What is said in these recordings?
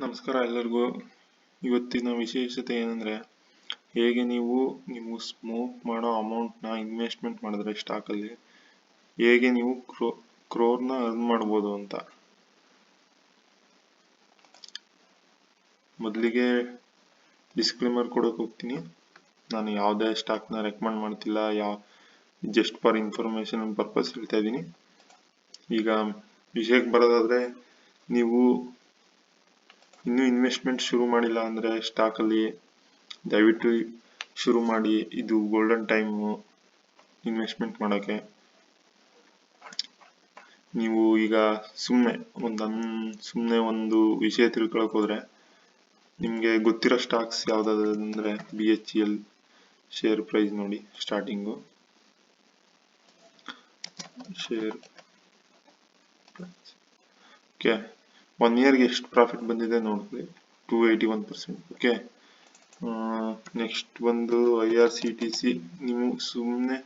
ನಮಸ್ಕಾರ ಎಲ್ಲರಿಗೂ. ಇವತ್ತಿನ ವಿಶೇಷತೆ ಏನಂದ್ರೆ, ಹೇಗೆ ನೀವು ಸ್ಮೋಕ್ ಮಾಡೋ ಅಮೌಂಟ್ನ ಇನ್ವೆಸ್ಟ್ಮೆಂಟ್ ಮಾಡಿದ್ರೆ ಸ್ಟಾಕಲ್ಲಿ ಹೇಗೆ ನೀವು ಕ್ರೋರ್ನ ಅರ್ನ್ ಮಾಡ್ಬೋದು ಅಂತ. ಮೊದಲಿಗೆ ಡಿಸ್ಕ್ಲೇಮರ್ ಕೊಡೋಕೆ ಹೋಗ್ತೀನಿ. ನಾನು ಯಾವುದೇ ಸ್ಟಾಕ್ನ ರೆಕಮೆಂಡ್ ಮಾಡ್ತಿಲ್ಲ, ಜಸ್ಟ್ ಫಾರ್ ಇನ್ಫಾರ್ಮೇಶನ್ ಪರ್ಪಸ್ ಹೇಳ್ತಾ ಇದ್ದೀನಿ. ಈಗ ವಿಷಯಕ್ಕೆ ಬರೋದಾದ್ರೆ, ನೀವು ಇನ್ನೂ ಇನ್ವೆಸ್ಟ್ಮೆಂಟ್ ಶುರು ಮಾಡಿಲ್ಲ ಅಂದ್ರೆ ಸ್ಟಾಕಲ್ಲಿ ದಯವಿಟ್ಟು ಶುರು ಮಾಡಿ. ಇದು ಗೋಲ್ಡನ್ ಟೈಮ್ ಇನ್ವೆಸ್ಟ್ಮೆಂಟ್ ಮಾಡೋಕ್ಕೆ. ನೀವು ಈಗ ಸುಮ್ಮನೆ ಒಂದು ವಿಷಯ ತಿಳ್ಕೊಳಕ್ ಹೋದ್ರೆ, ನಿಮಗೆ ಗೊತ್ತಿರೋ ಸ್ಟಾಕ್ಸ್ ಯಾವ್ದಾದ್ರೆ BHEL ಶೇರ್ ಪ್ರೈಸ್ ನೋಡಿ. ಸ್ಟಾರ್ಟಿಂಗು ಶೇರ್ ಓಕೆ, 1 ಇಯರ್ಗೆ ಎಷ್ಟು ಪ್ರಾಫಿಟ್ ಬಂದಿದೆ ನೋಡ್ಕೊಳ್ಳಿ, 281%. ಓಕೆ, ನೆಕ್ಸ್ಟ್ ಬಂದು IRCTC. ನೀವು ಸುಮ್ಮನೆ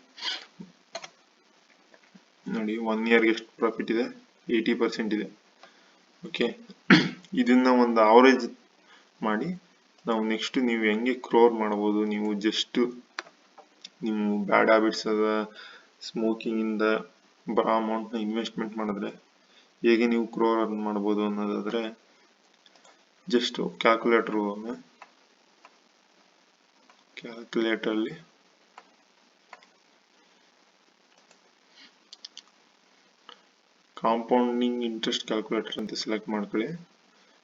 ನೋಡಿ 1 ಇಯರ್ಗೆ ಎಷ್ಟು ಪ್ರಾಫಿಟ್ ಇದೆ, 80% ಇದೆ. ಓಕೆ, ಇದನ್ನ ಒಂದು ಅವರೇಜ್ ಮಾಡಿ ನಾವು ನೆಕ್ಸ್ಟ್ ನೀವು ಹೆಂಗೆ ಕ್ರೋರ್ ಮಾಡ್ಬೋದು. ನೀವು ಜಸ್ಟ್ ನೀವು ಬ್ಯಾಡ್ ಹ್ಯಾಬಿಟ್ಸ್ ಅದ ಸ್ಮೋಕಿಂಗ್ ಇಂದ ಬರೋ ಅಮೌಂಟ್ನ ಇನ್ವೆಸ್ಟ್ಮೆಂಟ್ ಮಾಡಿದ್ರೆ ಹೇಗೆ ನೀವು ಕ್ರೋರ್ ಅರ್ನ್ ಮಾಡ್ಬೋದು ಅನ್ನೋದಾದ್ರೆ, ಜಸ್ಟ್ ಕ್ಯಾಲ್ಕುಲೇಟರ್ಲಿ ಕಾಂಪೌಂಡಿಂಗ್ ಇಂಟ್ರೆಸ್ಟ್ ಕ್ಯಾಲ್ಕುಲೇಟರ್ ಅಂತ ಸೆಲೆಕ್ಟ್ ಮಾಡ್ಕೊಳ್ಳಿ.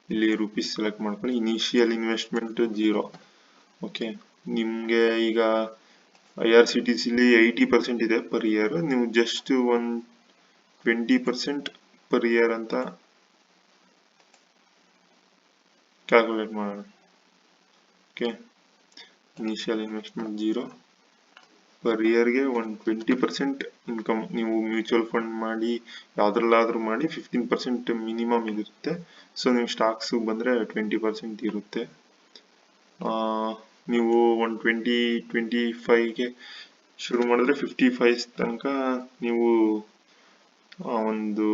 ಇಲ್ಲಿ ರುಪೀಸ್ ಸೆಲೆಕ್ಟ್ ಮಾಡ್ಕೊಳ್ಳಿ. Initial investment 0. ಓಕೆ, ನಿಮಗೆ ಈಗ IRCTCಲಿ 80% ಇದೆ ಪರ್ ಇಯರ್. ನೀವು ಜಸ್ಟ್ 20% ಪರ್ ಇಯರ್ ಅಂತ ಕ್ಯಾಲ್ಕುಲೇಟ್ ಮಾಡೋಣ. ಓಕೆ, ಇನಿಷಿಯಲ್ ಇನ್ವೆಸ್ಟ್ಮೆಂಟ್ 0, ಪರ್ ಇಯರ್ಗೆ 20% ಇನ್ಕಮ್. ನೀವು ಮ್ಯೂಚುವಲ್ ಫಂಡ್ ಮಾಡಿ ಯಾವ್ದ್ರಲ್ಲಾದ್ರೂ ಮಾಡಿ 15% ಮಿನಿಮಮ್ ಇರುತ್ತೆ. ಸೊ ನೀವು ಸ್ಟಾಕ್ಸ್ ಬಂದ್ರೆ 20% ಇರುತ್ತೆ. ನೀವು 125ಗೆ ಶುರು ಮಾಡಿದ್ರೆ 55 ತನಕ ನೀವು ಒಂದು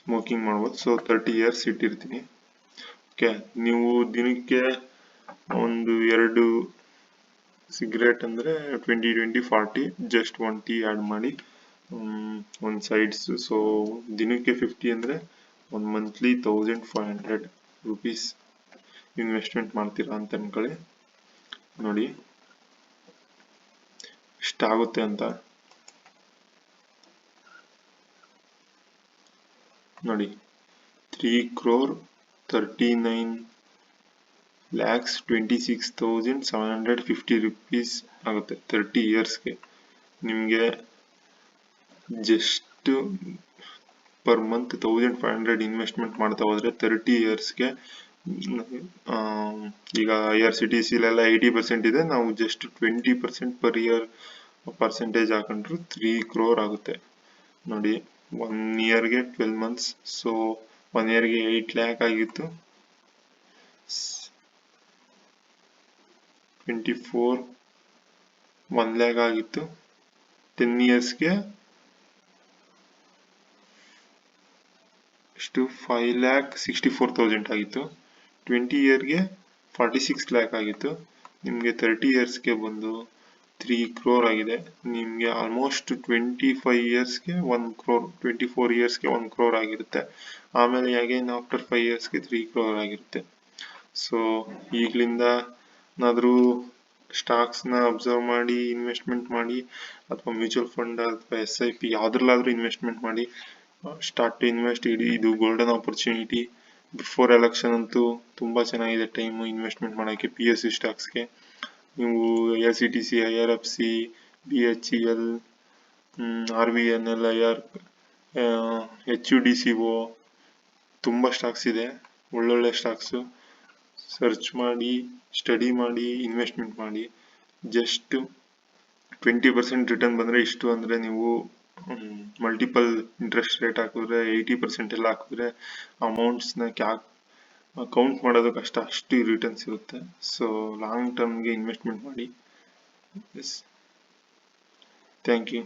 ಸ್ಮೋಕಿಂಗ್ ಮಾಡ್ಬೋದು. ಸೊ 30 ಇಯರ್ಸ್ ಇಟ್ಟಿರ್ತೀನಿ. ಓಕೆ, ನೀವು ದಿನಕ್ಕೆ ಒಂದು 2 ಸಿಗರೇಟ್ ಅಂದ್ರೆ 20-20-40, ಜಸ್ಟ್ 1 ಟೀ ಆಡ್ ಮಾಡಿ ಒಂದು ಸೈಡ್ಸ್. ಸೊ ದಿನಕ್ಕೆ 50 ಅಂದ್ರೆ ಒಂದು ಮಂತ್ಲಿ 1500 rupees ಇನ್ವೆಸ್ಟ್ಮೆಂಟ್ ಮಾಡ್ತೀರಾ ಅಂತ ಅನ್ಕೊಳ್ಳಿ. ನೋಡಿ ಎಷ್ಟಾಗುತ್ತೆ ಅಂತ. ನೋಡಿ, 3,39,26,750 rupees ಆಗುತ್ತೆ 30 ಇಯರ್ಸ್ಗೆ. ನಿಮಗೆ ಜಸ್ಟ್ ಪರ್ ಮಂತ್ 1500 ಇನ್ವೆಸ್ಟ್ಮೆಂಟ್ ಮಾಡ್ತಾ ಹೋದ್ರೆ 30 ಇಯರ್ಸ್ಗೆ ಈಗ IRCTCಲೆಲ್ಲ 80% ಇದೆ. ನಾವು ಜಸ್ಟ್ 20% ಪರ್ ಇಯರ್ ಪರ್ಸೆಂಟೇಜ್ ಹಾಕೊಂಡ್ರು 3 crore ಆಗುತ್ತೆ. ನೋಡಿ, 1 ಇಯರ್ಗೆ 12 months. ಸೊ 1 ಇಯರ್ಗೆ 8 lakh ಆಗಿತ್ತು. 24 1 lakh ಆಗಿತ್ತು. 10 ಇಯರ್ಸ್ಗೆ ಎಷ್ಟು 5,64,000 ಆಗಿತ್ತು. 20 ಇಯರ್ಗೆ 46 lakh ಆಗಿತ್ತು. ನಿಮಗೆ 30 ಇಯರ್ಸ್ಗೆ ಬಂದು 3 crore ಆಗಿದೆ. ನಿಮಗೆ ಆಲ್ಮೋಸ್ಟ್ 25 ಇಯರ್ಸ್ಗೆ 1 crore, 24 ಇಯರ್ಸ್ಗೆ 1 crore ಆಗಿರುತ್ತೆ. ಆಮೇಲೆ ಅಗೇನ್ ಆಫ್ಟರ್ 5 ಇಯರ್ಸ್ಗೆ 3 crore ಆಗಿರುತ್ತೆ. ಸೊ ಈಗಲಿಂದ ಏನಾದರೂ ಸ್ಟಾಕ್ಸ್ನ ಅಬ್ಸರ್ವ್ ಮಾಡಿ ಇನ್ವೆಸ್ಟ್ಮೆಂಟ್ ಮಾಡಿ, ಅಥವಾ ಮ್ಯೂಚುವಲ್ ಫಂಡ್ ಅಥವಾ SIP ಯಾವ್ದ್ರಲ್ಲಾದ್ರೂ ಇನ್ವೆಸ್ಟ್ಮೆಂಟ್ ಮಾಡಿ. Start to invest. ಇದು ಗೋಲ್ಡನ್ ಆಪರ್ಚುನಿಟಿ. ಬಿಫೋರ್ ಎಲೆಕ್ಷನ್ ಅಂತೂ ತುಂಬಾ ಚೆನ್ನಾಗಿದೆ ಟೈಮ್ ಇನ್ವೆಸ್ಟ್ಮೆಂಟ್ ಮಾಡೋಕ್ಕೆ. PSU ಸ್ಟಾಕ್ಸ್ಗೆ ನೀವು IRCTC, IRFC, BHEL, RVNL, HUDCO ತುಂಬಾ ಸ್ಟಾಕ್ಸ್ ಇದೆ. ಒಳ್ಳೊಳ್ಳೆ ಸ್ಟಾಕ್ಸು. ಸರ್ಚ್ ಮಾಡಿ, ಸ್ಟಡಿ ಮಾಡಿ, ಇನ್ವೆಸ್ಟ್ಮೆಂಟ್ ಮಾಡಿ. ಜಸ್ಟ್ 20% ರಿಟರ್ನ್ ಬಂದ್ರೆ ಇಷ್ಟು ಅಂದ್ರೆ, ನೀವು ಮಲ್ಟಿಪಲ್ ಇಂಟ್ರೆಸ್ಟ್ ರೇಟ್ ಹಾಕಿದ್ರೆ 80% ಎಲ್ಲ ಹಾಕಿದ್ರೆ ಅಮೌಂಟ್ಸ್ನ ಕೌಂಟ್ ಮಾಡೋದು ಕಷ್ಟ, ಅಷ್ಟು ರಿಟರ್ನ್ಸ್ ಇರುತ್ತೆ. ಸೊ ಲಾಂಗ್ ಟರ್ಮ್ಗೆ ಇನ್ವೆಸ್ಟ್ಮೆಂಟ್ ಮಾಡಿ. Thank you.